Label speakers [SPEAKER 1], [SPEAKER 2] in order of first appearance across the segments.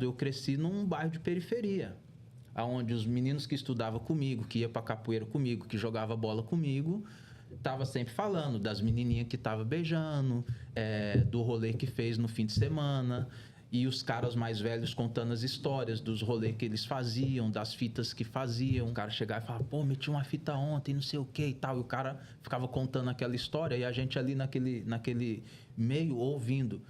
[SPEAKER 1] Eu cresci num bairro de periferia, onde os meninos que estudavam comigo, que ia pra capoeira comigo, que jogava bola comigo, tava sempre falando das menininhas que tava beijando, do rolê que fez no fim de semana, e os caras mais velhos contando as histórias dos rolês que eles faziam, das fitas que faziam. O cara chegava e falava, pô, meti uma fita ontem, não sei o que e tal. E o cara ficava contando aquela história e a gente ali naquele meio ouvindo.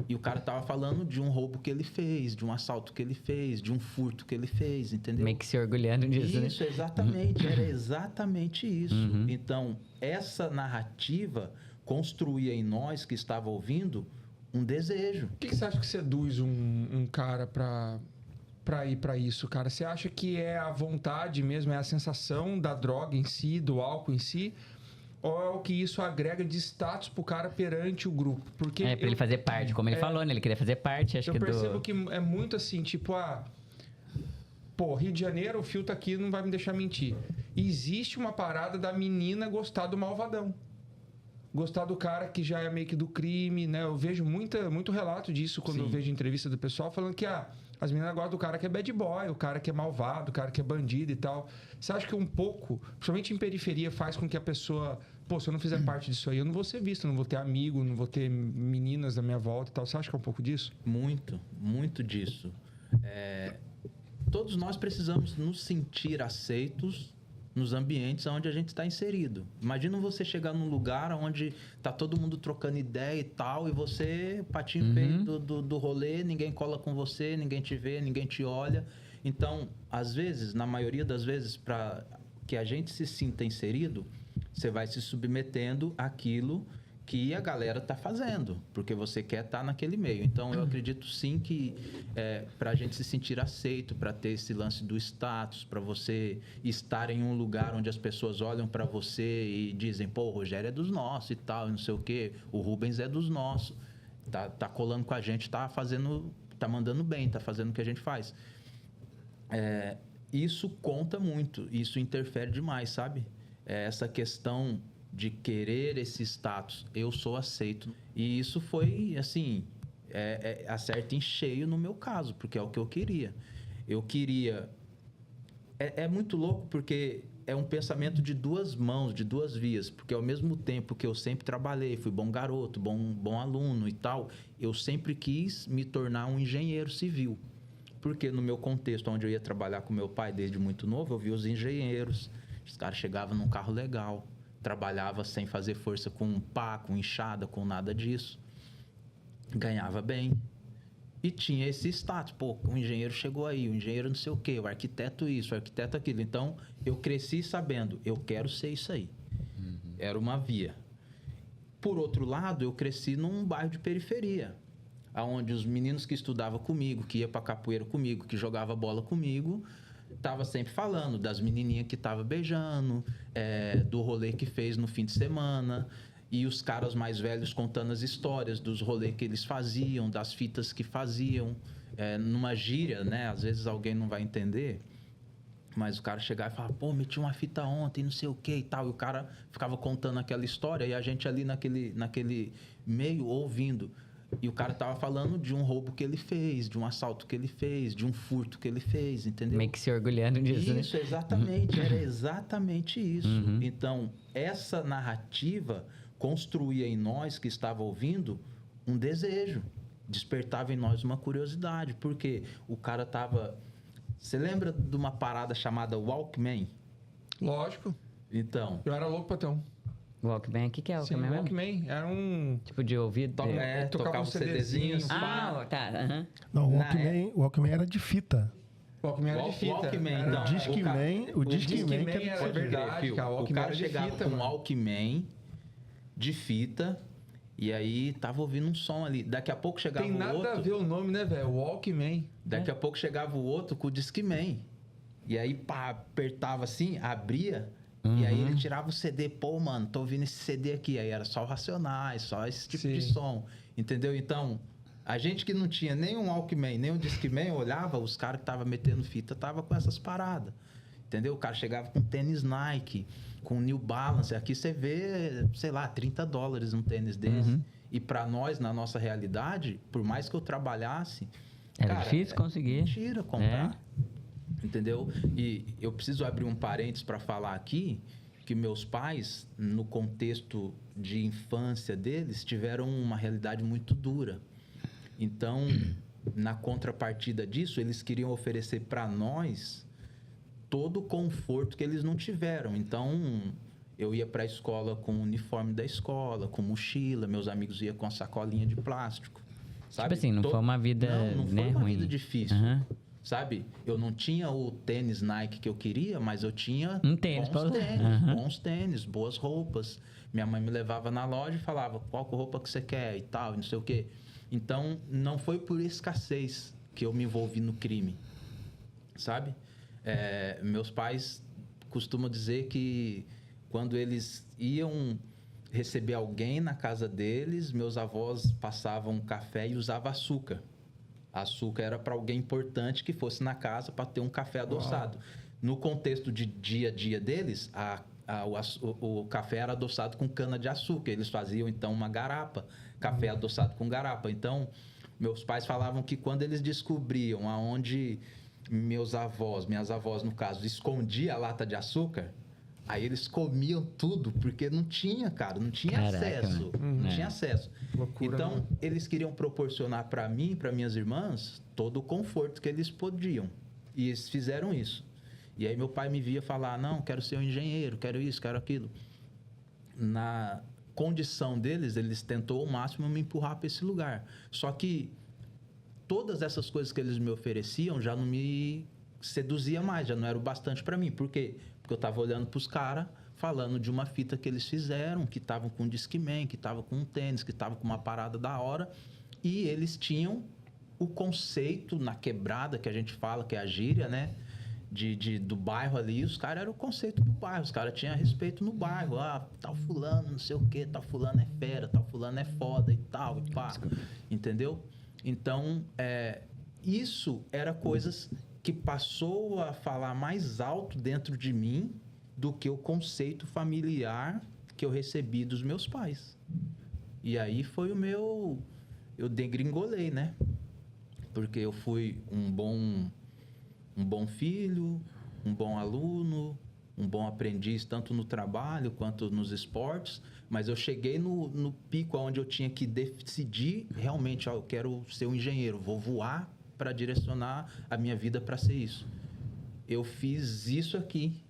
[SPEAKER 1] E o cara tava falando de um roubo que ele fez, de um assalto que ele fez, de um furto que ele fez, entendeu?
[SPEAKER 2] Meio que se orgulhando disso, né?
[SPEAKER 1] Isso, exatamente. Era exatamente isso. Então, essa narrativa construía em nós que estava ouvindo um desejo.
[SPEAKER 3] O que você acha que seduz um cara pra ir pra isso, cara? Você acha que é a vontade mesmo, é a sensação da droga em si, do álcool em si? Ou é o que isso agrega de status pro cara perante o grupo? Porque
[SPEAKER 2] pra ele fazer parte, como ele falou, né? Ele queria fazer parte, acho que
[SPEAKER 3] eu percebo que é muito assim, tipo, pô, Rio de Janeiro, o fio tá aqui, não vai me deixar mentir. Existe uma parada da menina gostar do malvadão. Gostar do cara que já é meio que do crime, né? Eu vejo muito relato disso quando eu vejo entrevista do pessoal falando que as meninas gostam do cara que é bad boy, o cara que é malvado, o cara que é bandido e tal. Você acha que um pouco, principalmente em periferia, faz com que a pessoa... Pô, se eu não fizer parte disso aí, eu não vou ser visto, não vou ter amigo, não vou ter meninas da minha volta e tal. Você acha que é um pouco disso?
[SPEAKER 1] Muito, muito disso. Todos nós precisamos nos sentir aceitos nos ambientes onde a gente está inserido. Imagina você chegar num lugar onde tá todo mundo trocando ideia e tal, e você, patinho feio do rolê, ninguém cola com você, ninguém te vê, ninguém te olha. Então, às vezes, na maioria das vezes, para que a gente se sinta inserido, você vai se submetendo àquilo que a galera tá fazendo, porque você quer estar naquele meio. Então, eu acredito sim que para a gente se sentir aceito, para ter esse lance do status, para você estar em um lugar onde as pessoas olham para você e dizem, pô, o Rogério é dos nossos e tal, não sei o quê, o Rubens é dos nossos, tá colando com a gente, tá mandando bem, tá fazendo o que a gente faz. Isso conta muito, isso interfere demais, sabe? Essa questão de querer esse status, eu sou aceito. E isso foi, assim, acerta em cheio no meu caso, porque é o que eu queria. Eu queria... É muito louco porque é um pensamento de duas mãos, de duas vias, porque ao mesmo tempo que eu sempre trabalhei, fui bom garoto, bom aluno e tal, eu sempre quis me tornar um engenheiro civil. Porque no meu contexto, onde eu ia trabalhar com meu pai desde muito novo, eu via os engenheiros, os caras chegavam num carro legal, trabalhava sem fazer força com pá, com enxada, com nada disso. Ganhava bem. E tinha esse status. Pô, o engenheiro chegou aí, o engenheiro não sei o quê, o arquiteto isso, o arquiteto aquilo. Então, eu cresci sabendo, eu quero ser isso aí. Era uma via. Por outro lado, eu cresci num bairro de periferia, onde os meninos que estudavam comigo, que ia pra capoeira comigo, que jogava bola comigo, tava sempre falando das menininhas que tava beijando, do rolê que fez no fim de semana, e os caras mais velhos contando as histórias dos rolês que eles faziam, das fitas que faziam, numa gíria, né? Às vezes alguém não vai entender, mas o cara chegava e falava, pô, meti uma fita ontem, não sei o que e tal, e o cara ficava contando aquela história, e a gente ali naquele meio ouvindo. E o cara tava falando de um roubo que ele fez, de um assalto que ele fez, de um furto que ele fez, entendeu?
[SPEAKER 2] Meio que se orgulhando disso, né?
[SPEAKER 1] Isso, exatamente. Era exatamente isso. Então, essa narrativa construía em nós, que estava ouvindo, um desejo. Despertava em nós uma curiosidade. Porque o cara tava... Você lembra de uma parada chamada Walkman?
[SPEAKER 3] Lógico.
[SPEAKER 1] Então...
[SPEAKER 3] Eu era louco pra ter um.
[SPEAKER 2] Walkman, o que é
[SPEAKER 3] Sim,
[SPEAKER 2] Walkman mesmo?
[SPEAKER 3] Walkman era um...
[SPEAKER 2] Tipo de ouvido?
[SPEAKER 3] Tocava um CDzinho.
[SPEAKER 2] Tá.
[SPEAKER 4] Não, o Walkman era de fita.
[SPEAKER 3] O Walkman era de fita.
[SPEAKER 1] Walkman,
[SPEAKER 4] O Discman
[SPEAKER 3] que era
[SPEAKER 1] pode
[SPEAKER 3] verdade,
[SPEAKER 1] crer,
[SPEAKER 3] cara.
[SPEAKER 1] o cara
[SPEAKER 3] era de
[SPEAKER 1] chegava
[SPEAKER 3] fita,
[SPEAKER 1] com um
[SPEAKER 3] mano.
[SPEAKER 1] Walkman de fita e aí tava ouvindo um som ali. Daqui a pouco chegava
[SPEAKER 3] Tem
[SPEAKER 1] o
[SPEAKER 3] nada
[SPEAKER 1] outro...
[SPEAKER 3] a ver o nome, né, velho? Walkman.
[SPEAKER 1] Daqui a pouco chegava o outro com o Discman. E aí, pá, apertava assim, abria... E aí ele tirava o CD, pô, mano, tô ouvindo esse CD aqui. Aí era só o Racionais, só esse tipo de som. Entendeu? Então, a gente que não tinha nem um Walkman, nem um Discman, olhava, os caras que estavam metendo fita, tava com essas paradas. Entendeu? O cara chegava com tênis Nike, com New Balance. Aqui você vê, sei lá, $30 um tênis desse. E pra nós, na nossa realidade, por mais que eu trabalhasse,
[SPEAKER 2] Era difícil conseguir.
[SPEAKER 1] Mentira comprar. Entendeu? E eu preciso abrir um parênteses para falar aqui que meus pais, no contexto de infância deles, tiveram uma realidade muito dura. Então, na contrapartida disso, eles queriam oferecer para nós todo o conforto que eles não tiveram. Então, eu ia para a escola com o uniforme da escola, com mochila, meus amigos iam com a sacolinha de plástico. Sabe?
[SPEAKER 2] Tipo assim, não foi uma vida,
[SPEAKER 1] não
[SPEAKER 2] né,
[SPEAKER 1] foi uma
[SPEAKER 2] ruim.
[SPEAKER 1] vida difícil.
[SPEAKER 2] Aham.
[SPEAKER 1] Sabe? Eu não tinha o tênis Nike que eu queria, mas eu tinha
[SPEAKER 2] Um tênis pra usar. Aham.
[SPEAKER 1] bons tênis, boas roupas. Minha mãe me levava na loja e falava qual roupa que você quer e tal, e não sei o quê. Então, não foi por escassez que eu me envolvi no crime, sabe? Meus pais costumam dizer que quando eles iam receber alguém na casa deles, meus avós passavam café e usavam açúcar. Açúcar era para alguém importante que fosse na casa para ter um café adoçado. No contexto de dia a dia deles, o café era adoçado com cana de açúcar. Eles faziam então uma garapa, café adoçado com garapa. Então, meus pais falavam que quando eles descobriam aonde minhas avós no caso, escondiam a lata de açúcar, aí eles comiam tudo, porque não tinha, cara, não tinha acesso. Não tinha acesso.
[SPEAKER 3] Loucura,
[SPEAKER 1] então,
[SPEAKER 3] né?
[SPEAKER 1] eles queriam proporcionar para mim e para minhas irmãs todo o conforto que eles podiam. E eles fizeram isso. E aí meu pai me via falar, não, quero ser um engenheiro, quero isso, quero aquilo. Na condição deles, eles tentou ao máximo me empurrar para esse lugar. Só que todas essas coisas que eles me ofereciam já não me seduzia mais, já não era o bastante para mim. Por quê? Porque eu estava olhando para os caras, falando de uma fita que eles fizeram, que estavam com um Discman, que estavam com um tênis, que estavam com uma parada da hora. E eles tinham o conceito na quebrada, que a gente fala, que é a gíria, né? Do bairro ali. Os caras eram o conceito do bairro. Os caras tinham respeito no bairro. Ah, tal fulano, não sei o quê. Tal fulano é fera, tal fulano é foda e tal. E pá. Entendeu? Então, isso era coisas que passou a falar mais alto dentro de mim do que o conceito familiar que eu recebi dos meus pais. E aí foi o meu... Eu degringolei, né? Porque eu fui um bom filho, um bom aluno, um bom aprendiz, tanto no trabalho quanto nos esportes, mas eu cheguei no pico onde eu tinha que decidir realmente, eu quero ser um engenheiro, vou voar para direcionar a minha vida para ser isso. Eu fiz isso aqui,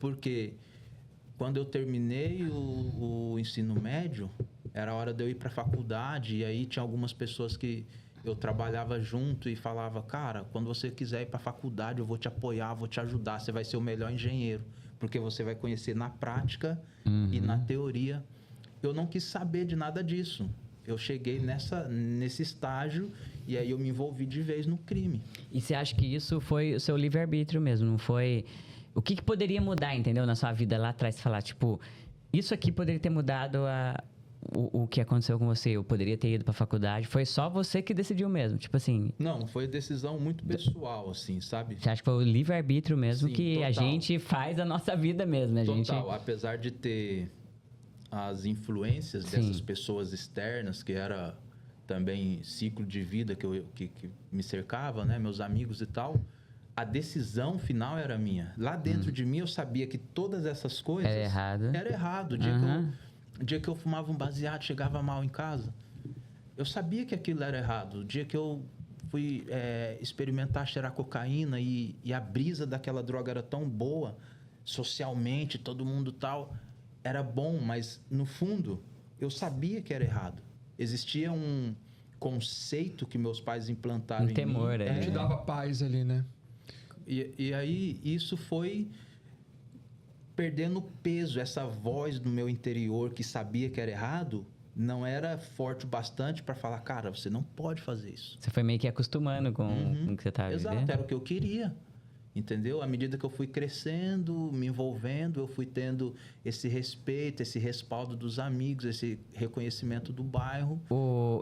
[SPEAKER 1] porque quando eu terminei o ensino médio, era hora de eu ir para a faculdade, e aí tinha algumas pessoas que eu trabalhava junto e falava, cara, quando você quiser ir para a faculdade, eu vou te apoiar, vou te ajudar, você vai ser o melhor engenheiro, porque você vai conhecer na prática e na teoria. Eu não quis saber de nada disso. Eu cheguei nesse estágio e aí eu me envolvi de vez no crime.
[SPEAKER 2] E você acha que isso foi o seu livre-arbítrio mesmo, não foi... O que poderia mudar, entendeu, na sua vida lá atrás? Você falar, tipo, isso aqui poderia ter mudado o que aconteceu com você, eu poderia ter ido pra faculdade, foi só você que decidiu mesmo, tipo assim...
[SPEAKER 1] Não, foi decisão muito pessoal, assim, sabe?
[SPEAKER 2] Você acha que foi o livre-arbítrio mesmo?
[SPEAKER 1] Sim,
[SPEAKER 2] que
[SPEAKER 1] total.
[SPEAKER 2] A gente faz a nossa vida mesmo, né?
[SPEAKER 1] Total, apesar de ter as influências dessas pessoas externas, que era também ciclo de vida que me cercava, né? Meus amigos e tal, a decisão final era minha. Lá dentro de mim eu sabia que todas essas coisas...
[SPEAKER 2] Era errado.
[SPEAKER 1] Era errado. O dia que eu fumava um baseado, chegava mal em casa, eu sabia que aquilo era errado. O dia que eu fui experimentar cheirar cocaína e a brisa daquela droga era tão boa, socialmente, todo mundo tal, era bom, mas no fundo eu sabia que era errado. Existia um conceito que meus pais implantaram em mim.
[SPEAKER 2] Temor,
[SPEAKER 3] Te dava paz ali, né?
[SPEAKER 1] E aí isso foi perdendo peso. Essa voz do meu interior que sabia que era errado não era forte o bastante para falar, cara, você não pode fazer isso.
[SPEAKER 2] Você foi meio que acostumando com o que você estava
[SPEAKER 1] vivendo. Exato, era o que eu queria. Entendeu? À medida que eu fui crescendo, me envolvendo, eu fui tendo esse respeito, esse respaldo dos amigos, esse reconhecimento do bairro.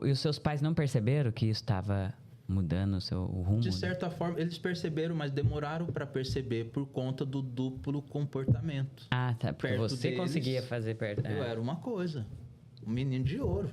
[SPEAKER 2] E os seus pais não perceberam que isso estava mudando o rumo?
[SPEAKER 1] De certa forma, eles perceberam, mas demoraram para perceber por conta do duplo comportamento.
[SPEAKER 2] Ah, tá. Porque
[SPEAKER 1] Perto
[SPEAKER 2] você
[SPEAKER 1] deles,
[SPEAKER 2] conseguia fazer perto.
[SPEAKER 1] Eu era uma coisa, um menino de ouro.